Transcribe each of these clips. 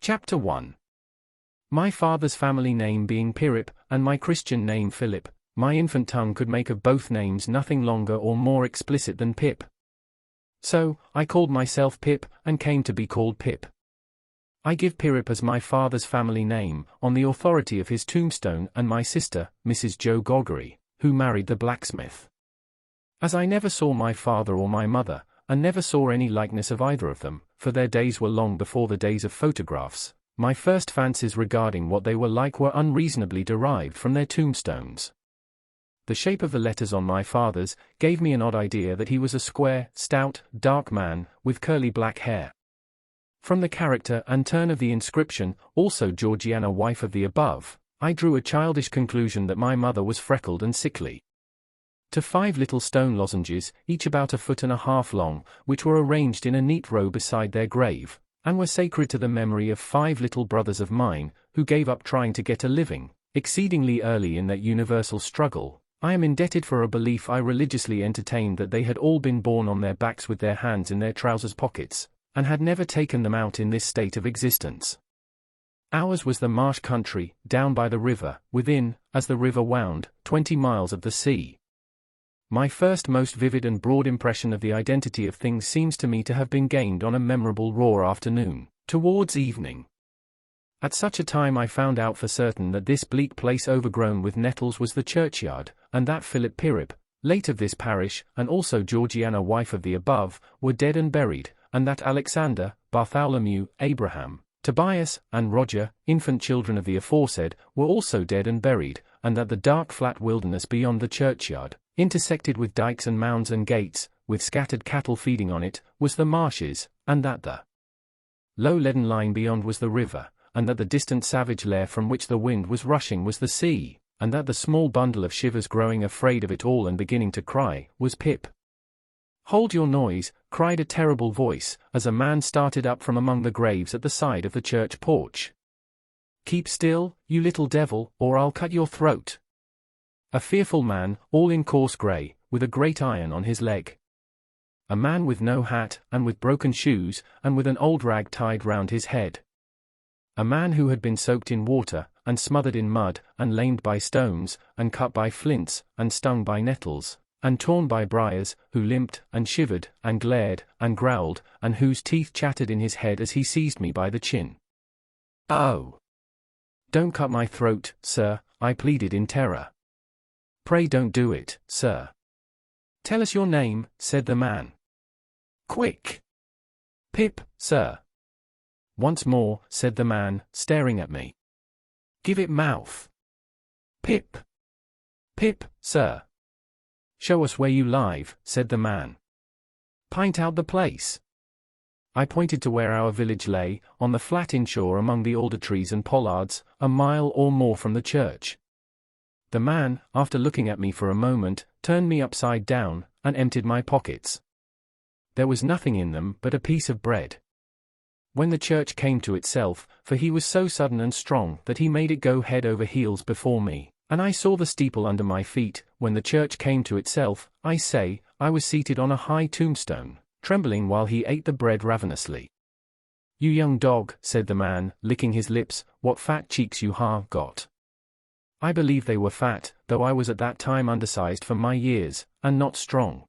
Chapter 1. My father's family name being Pirrip, and my Christian name Philip, my infant tongue could make of both names nothing longer or more explicit than Pip. So, I called myself Pip, and came to be called Pip. I give Pirrip as my father's family name, on the authority of his tombstone and my sister, Mrs. Joe Goggery, who married the blacksmith. As I never saw my father or my mother, and never saw any likeness of either of them, for their days were long before the days of photographs, my first fancies regarding what they were like were unreasonably derived from their tombstones. The shape of the letters on my father's gave me an odd idea that he was a square, stout, dark man, with curly black hair. From the character and turn of the inscription, also Georgiana, wife of the above, I drew a childish conclusion that my mother was freckled and sickly. To 5 little stone lozenges, each about 1.5 feet long, which were arranged in a neat row beside their grave, and were sacred to the memory of 5 little brothers of mine, who gave up trying to get a living, exceedingly early in that universal struggle, I am indebted for a belief I religiously entertained that they had all been born on their backs with their hands in their trousers pockets, and had never taken them out in this state of existence. Ours was the marsh country, down by the river, within, as the river wound, 20 miles of the sea. My first most vivid and broad impression of the identity of things seems to me to have been gained on a memorable raw afternoon, towards evening. At such a time I found out for certain that this bleak place overgrown with nettles was the churchyard, and that Philip Pirrip, late of this parish, and also Georgiana, wife of the above, were dead and buried, and that Alexander, Bartholomew, Abraham, Tobias, and Roger, infant children of the aforesaid, were also dead and buried, and that the dark flat wilderness beyond the churchyard, intersected with dikes and mounds and gates, with scattered cattle feeding on it, was the marshes, and that the low leaden line beyond was the river, and that the distant savage lair from which the wind was rushing was the sea, and that the small bundle of shivers growing afraid of it all and beginning to cry, was Pip. "Hold your noise," cried a terrible voice, as a man started up from among the graves at the side of the church porch. "Keep still, you little devil, or I'll cut your throat." A fearful man, all in coarse grey, with a great iron on his leg. A man with no hat, and with broken shoes, and with an old rag tied round his head. A man who had been soaked in water, and smothered in mud, and lamed by stones, and cut by flints, and stung by nettles, and torn by briars, who limped, and shivered, and glared, and growled, and whose teeth chattered in his head as he seized me by the chin. "Oh! Don't cut my throat, sir," I pleaded in terror. "Pray don't do it, sir." "Tell us your name," said the man. "Quick!" "Pip, sir." "Once more," said the man, staring at me. "Give it mouth." "Pip." "Pip, sir." "Show us where you live," said the man. "Pint out the place." I pointed to where our village lay, on the flat inshore among the alder trees and pollards, a mile or more from the church. The man, after looking at me for a moment, turned me upside down, and emptied my pockets. There was nothing in them but a piece of bread. When the church came to itself, for he was so sudden and strong that he made it go head over heels before me, and I saw the steeple under my feet, when the church came to itself, I say, I was seated on a high tombstone, trembling while he ate the bread ravenously. "You young dog," said the man, licking his lips, "what fat cheeks you have got." I believe they were fat, though I was at that time undersized for my years, and not strong.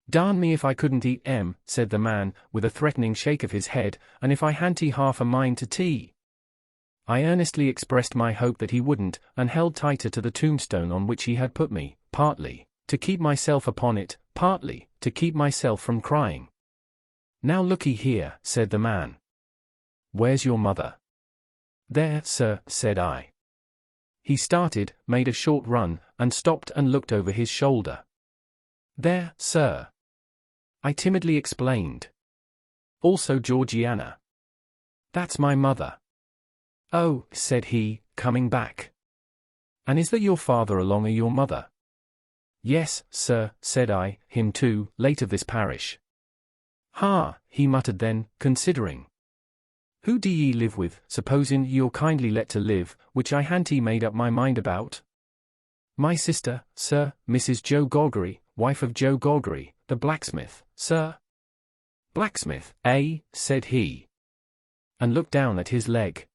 "Darn me if I couldn't eat 'em," said the man, with a threatening shake of his head, "and if I hadn't half a mind to tea." I earnestly expressed my hope that he wouldn't, and held tighter to the tombstone on which he had put me, partly to keep myself upon it, partly to keep myself from crying. "Now looky here," said the man. "Where's your mother?" "There, sir," said I. He started, made a short run, and stopped and looked over his shoulder. "There, sir," I timidly explained. "Also Georgiana." "That's my mother." "Oh," said he, coming back. "And is that your father along of your mother?" "Yes, sir," said I, "him too, late of this parish." "Ha," he muttered then, considering. "Who do ye live with, supposin' you're kindly let to live, which I han't made up my mind about?" "My sister, sir, Mrs. Joe Goggery, wife of Joe Goggery, the blacksmith, sir." "Blacksmith, eh?" said he. and looked down at his leg.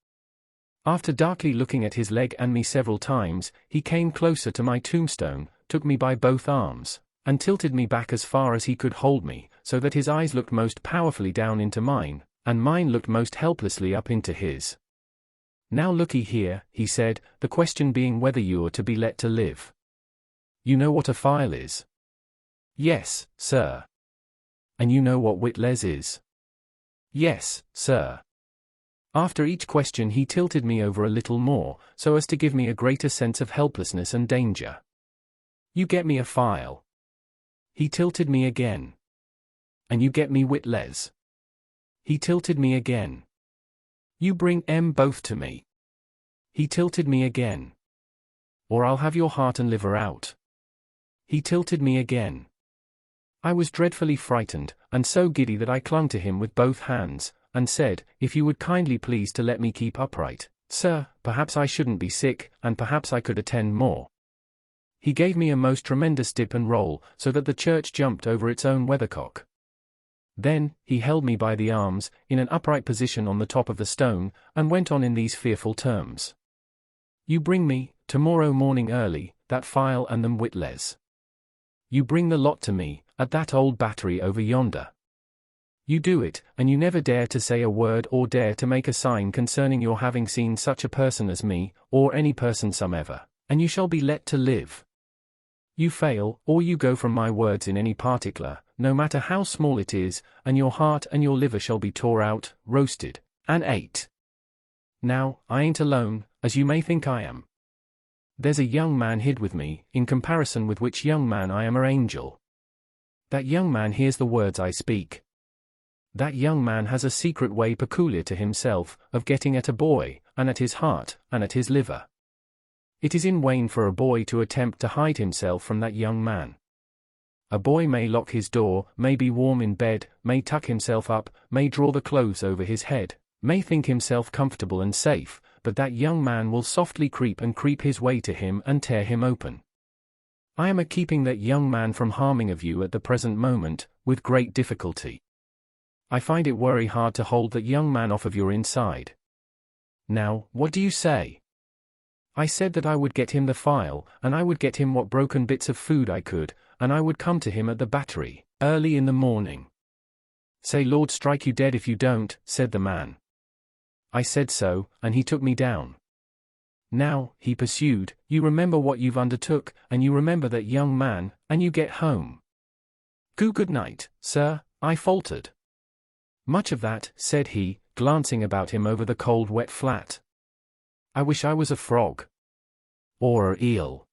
After darkly looking at his leg and me several times, he came closer to my tombstone, took me by both arms, and tilted me back as far as he could hold me, so that his eyes looked most powerfully down into mine, and mine looked most helplessly up into his. "Now looky here," he said, "the question being whether you're to be let to live. You know what a file is?" "Yes, sir." "And you know what witless is?" "Yes, sir." After each question he tilted me over a little more, so as to give me a greater sense of helplessness and danger. "You get me a file." He tilted me again. "And you get me witless." He tilted me again. "You bring 'em both to me." He tilted me again. "Or I'll have your heart and liver out." He tilted me again. I was dreadfully frightened, and so giddy that I clung to him with both hands, and said, "If you would kindly please to let me keep upright, sir, perhaps I shouldn't be sick, and perhaps I could attend more." He gave me a most tremendous dip and roll, so that the church jumped over its own weathercock. Then, he held me by the arms, in an upright position on the top of the stone, and went on in these fearful terms. "You bring me, tomorrow morning early, that file and them witless. You bring the lot to me, at that old battery over yonder. You do it, and you never dare to say a word or dare to make a sign concerning your having seen such a person as me, or any person somever, and you shall be let to live. You fail, or you go from my words in any particular, no matter how small it is, and your heart and your liver shall be tore out, roasted, and ate. Now, I ain't alone, as you may think I am. There's a young man hid with me, in comparison with which young man I am a angel. That young man hears the words I speak. That young man has a secret way peculiar to himself, of getting at a boy, and at his heart, and at his liver. It is in vain for a boy to attempt to hide himself from that young man. A boy may lock his door, may be warm in bed, may tuck himself up, may draw the clothes over his head, may think himself comfortable and safe, but that young man will softly creep his way to him and tear him open. I am keeping that young man from harming of you at the present moment, with great difficulty. I find it very hard to hold that young man off of your inside. Now, what do you say? I said that I would get him the file, and I would get him what broken bits of food I could, and I would come to him at the battery, early in the morning. Say Lord strike you dead if you don't, said the man. I said so, and he took me down. Now, he pursued, you remember what you've undertook, and you remember that young man, and you get home. Good night, sir, I faltered. Much of that, said he, glancing about him over the cold wet flat. I wish I was a frog. Or a eel.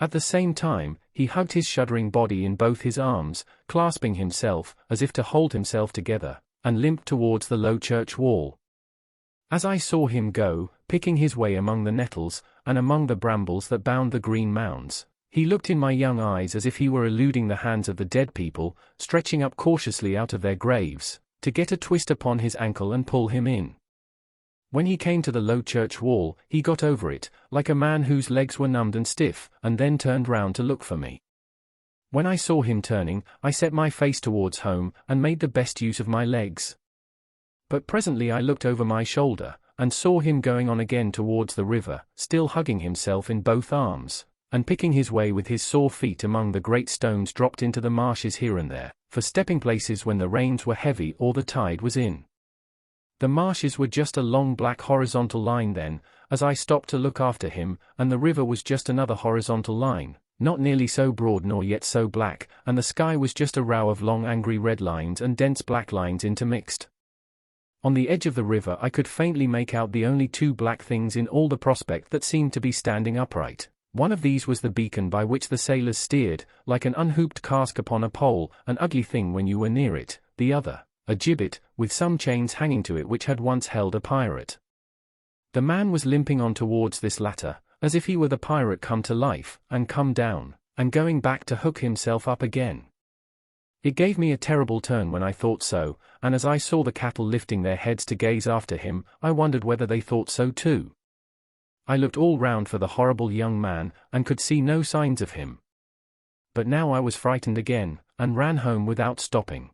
At the same time, he hugged his shuddering body in both his arms, clasping himself, as if to hold himself together, and limped towards the low church wall. As I saw him go, picking his way among the nettles, and among the brambles that bound the green mounds, he looked in my young eyes as if he were eluding the hands of the dead people, stretching up cautiously out of their graves, to get a twist upon his ankle and pull him in. When he came to the low church wall, he got over it, like a man whose legs were numbed and stiff, and then turned round to look for me. When I saw him turning, I set my face towards home, and made the best use of my legs. But presently I looked over my shoulder, and saw him going on again towards the river, still hugging himself in both arms, and picking his way with his sore feet among the great stones dropped into the marshes here and there, for stepping places when the rains were heavy or the tide was in. The marshes were just a long black horizontal line then, as I stopped to look after him, and the river was just another horizontal line, not nearly so broad nor yet so black, and the sky was just a row of long angry red lines and dense black lines intermixed. On the edge of the river I could faintly make out the only two black things in all the prospect that seemed to be standing upright. One of these was the beacon by which the sailors steered, like an unhooped cask upon a pole, an ugly thing when you were near it, the other, a gibbet, with some chains hanging to it which had once held a pirate. The man was limping on towards this latter, as if he were the pirate come to life, and come down, and going back to hook himself up again. It gave me a terrible turn when I thought so, and as I saw the cattle lifting their heads to gaze after him, I wondered whether they thought so too. I looked all round for the horrible young man, and could see no signs of him. But now I was frightened again, and ran home without stopping.